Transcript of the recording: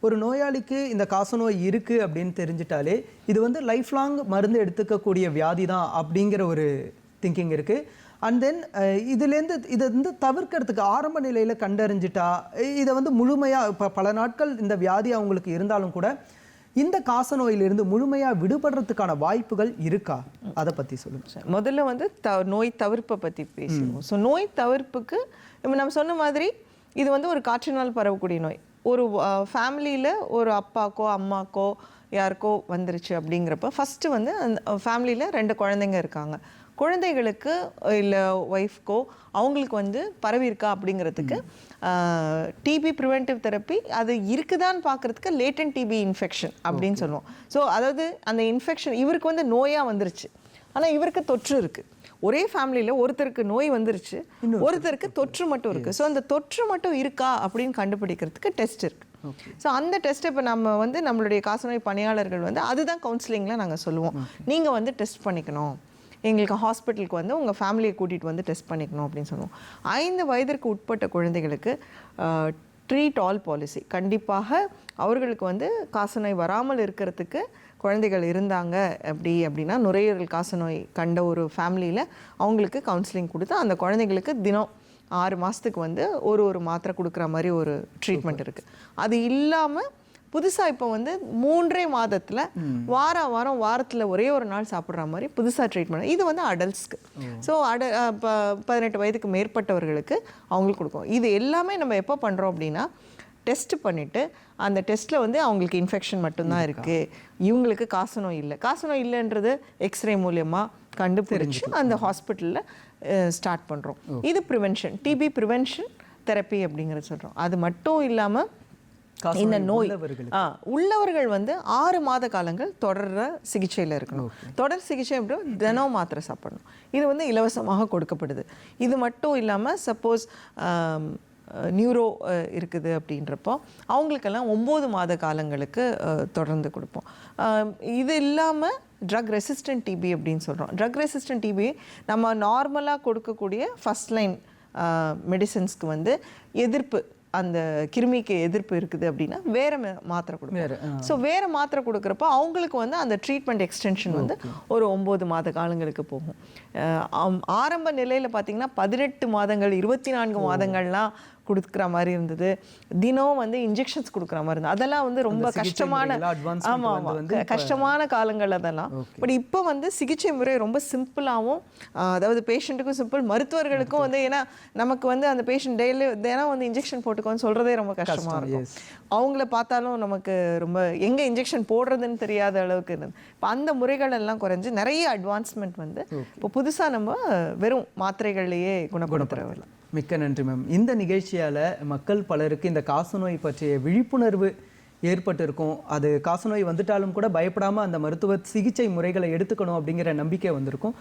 ஒரு நோயாளிக்கு இந்த காசநோய் இருக்குது அப்படின்னு தெரிஞ்சிட்டாலே இது வந்து லைஃப் லாங் மருந்து எடுத்துக்கக்கூடிய வியாதி தான் அப்படிங்கிற ஒரு திங்கிங் இருக்குது. அண்ட் தென் இதுலேருந்து இதை வந்து தவிர்க்கிறதுக்கு ஆரம்ப நிலையில் கண்டறிஞ்சிட்டா இதை வந்து முழுமையாக இப்போ பல நாட்கள் இந்த வியாதி அவங்களுக்கு இருந்தாலும் கூட இந்த காசநோயிலிருந்து முழுமையாக விடுபடுறதுக்கான வாய்ப்புகள் இருக்கா? அதை பற்றி சொல்லுங்கள். முதல்ல வந்து நோய் தவிர்ப்பை பற்றி பேசுவோம். ஸோ நோய் தவிர்ப்புக்கு இப்போ நம்ம சொன்ன மாதிரி இது வந்து ஒரு காற்றினால் பரவக்கூடிய நோய். ஒரு ஃபேமிலியில் ஒரு அப்பாக்கோ அம்மாக்கோ யாருக்கோ வந்துருச்சு அப்படிங்கிறப்ப ஃபஸ்ட்டு வந்து அந்த ஃபேமிலியில் 2 குழந்தைங்க இருக்காங்க. குழந்தைகளுக்கு இல்லை ஒய்ஃப்கோ அவங்களுக்கு வந்து பரவியிருக்கா அப்படிங்கிறதுக்கு டிபி ப்ரிவென்டிவ் தெரப்பி அது இருக்குதான்னு பார்க்குறதுக்கு லேட்டன்ட் டிபி இன்ஃபெக்ஷன் அப்படின்னு சொல்லுவோம். ஸோ அதாவது அந்த இன்ஃபெக்ஷன் இவருக்கு வந்து நோயாக வந்துருச்சு, ஆனால் இவருக்கு தொற்று இருக்குது. ஒரே ஃபேமிலியில் ஒருத்தருக்கு நோய் வந்துருச்சு, ஒருத்தருக்கு தொற்று மட்டும் இருக்குது. ஸோ அந்த தொற்று மட்டும் இருக்கா அப்படின்னு கண்டுபிடிக்கிறதுக்கு டெஸ்ட் இருக்குது. ஸோ அந்த டெஸ்ட்டை இப்போ நம்ம வந்து நம்மளுடைய காசநோய் பணியாளர்கள் வந்து அதுதான் கவுன்சிலிங்கில் நாங்கள் சொல்லுவோம். நீங்கள் வந்து டெஸ்ட் பண்ணிக்கணும், எங்களுக்கு ஹாஸ்பிட்டலுக்கு வந்து உங்கள் ஃபேமிலியை கூட்டிகிட்டு வந்து டெஸ்ட் பண்ணிக்கணும் அப்படின்னு சொல்லுவோம். 5 வயதிற்கு உட்பட்ட குழந்தைகளுக்கு ட்ரீட் ஆல் பாலிசி, கண்டிப்பாக அவர்களுக்கு வந்து காசநோய் வராமல் இருக்கிறதுக்கு குழந்தைகள் இருந்தாங்க அப்படின்னா நுரையீரல் காசநோய் கண்ட ஒரு ஃபேமிலியில் அவங்களுக்கு கவுன்சிலிங் கொடுத்து அந்த குழந்தைங்களுக்கு தினம் 6 மாதத்துக்கு வந்து ஒரு மாத்திரை கொடுக்குற மாதிரி ஒரு ட்ரீட்மெண்ட் இருக்குது. அது இல்லாமல் புதுசாக இப்போ வந்து 3 மாதத்தில் வாரத்தில் ஒரே ஒரு நாள் சாப்பிட்ற மாதிரி புதுசாக ட்ரீட்மெண்ட். இது வந்து அடல்ட்ஸ்க்கு. ஸோ 18 வயதுக்கு மேற்பட்டவர்களுக்கு அவங்களுக்கு கொடுக்கும். இது எல்லாமே நம்ம எப்போ பண்ணுறோம் அப்படின்னா டெஸ்ட் பண்ணிவிட்டு அந்த டெஸ்ட்டில் வந்து அவங்களுக்கு இன்ஃபெக்ஷன் மட்டும்தான் இருக்குது, இவங்களுக்கு காசநோய் இல்லை. காசநோய் இல்லைன்றது எக்ஸ்ரே மூலியமாக கண்டுபிடிச்சு அந்த ஹாஸ்பிட்டலில் ஸ்டார்ட் பண்ணுறோம். இது ப்ரிவென்ஷன், டிபி ப்ரிவென்ஷன் தெரப்பி அப்படிங்கிறது சொல்கிறோம். அது மட்டும் இல்லாமல் இந்த நோய் உள்ளவர்கள் வந்து 6 மாத காலங்கள் தொடர்ற சிகிச்சையில் இருக்கணும். தொடர் சிகிச்சை அப்படி தினம் மாத்திரை சாப்பிடணும். இது வந்து இலவசமாக கொடுக்கப்படுது. இது மட்டும் இல்லாமல் சப்போஸ் நியூரோ இருக்குது அப்படின்றப்போ அவங்களுக்கெல்லாம் 9 மாத காலங்களுக்கு தொடர்ந்து கொடுப்போம். இது இல்லாமல் ட்ரக் ரெசிஸ்டன்ட் டிபி அப்படின்னு சொல்கிறோம். ட்ரக் ரெசிஸ்டன்ட் டிபி நம்ம நார்மலாக கொடுக்கக்கூடிய ஃபஸ்ட் லைன் மெடிசன்ஸ்க்கு வந்து எதிர்ப்பு, அந்த கிருமிக்கு எதிர்ப்பு இருக்குது அப்படின்னா வேறு மாத்திரை கொடுப்போம். ஸோ வேறு மாத்திரை கொடுக்குறப்போ அவங்களுக்கு வந்து அந்த ட்ரீட்மெண்ட் எக்ஸ்டென்ஷன் வந்து ஒரு 9 மாத காலங்களுக்கு போகும். ஆரம்ப நிலையில் பார்த்திங்கன்னா 18 மாதங்கள் 24 மாதங்கள்லாம் கொடுக்குற மாதிரி இருந்தது. தினம் வந்து இன்ஜெக்ஷன்ஸ் கொடுக்குற மாதிரி இருந்தது. அதெல்லாம் வந்து ரொம்ப கஷ்டமான கஷ்டமான காலங்கள் அதெல்லாம். பட் இப்போ வந்து சிகிச்சை முறை ரொம்ப சிம்பிளாகவும், அதாவது பேஷண்ட்டுக்கும் சிம்பிள், மருத்துவர்களுக்கும் வந்து, ஏன்னா நமக்கு வந்து அந்த பேஷண்ட் தினம் வந்து இன்ஜெக்ஷன் போட்டுக்கோன்னு சொல்கிறதே ரொம்ப கஷ்டமாக இருக்கும். அவங்கள பார்த்தாலும் நமக்கு ரொம்ப எங்கே இன்ஜெக்ஷன் போடுறதுன்னு தெரியாத அளவுக்கு இருந்தது. இப்போ அந்த முறைகள் எல்லாம் குறைஞ்சி நிறைய அட்வான்ஸ்மெண்ட் வந்து இப்போ புதுசாக நம்ம வெறும் மாத்திரைகள்லேயே குணப்படுத்துகிறவில்லை. மிக்க நன்றி மேம். இந்த நிகழ்ச்சியால் மக்கள் பலருக்கு இந்த காசநோய் பற்றிய விழிப்புணர்வு ஏற்பட்டிருக்கும். அது காசநோய் வந்துட்டாலும் கூட பயப்படாமல் அந்த மருத்துவ சிகிச்சை முறைகளை எடுத்துக்கணும் அப்படிங்கிற நம்பிக்கை வந்திருக்கும்.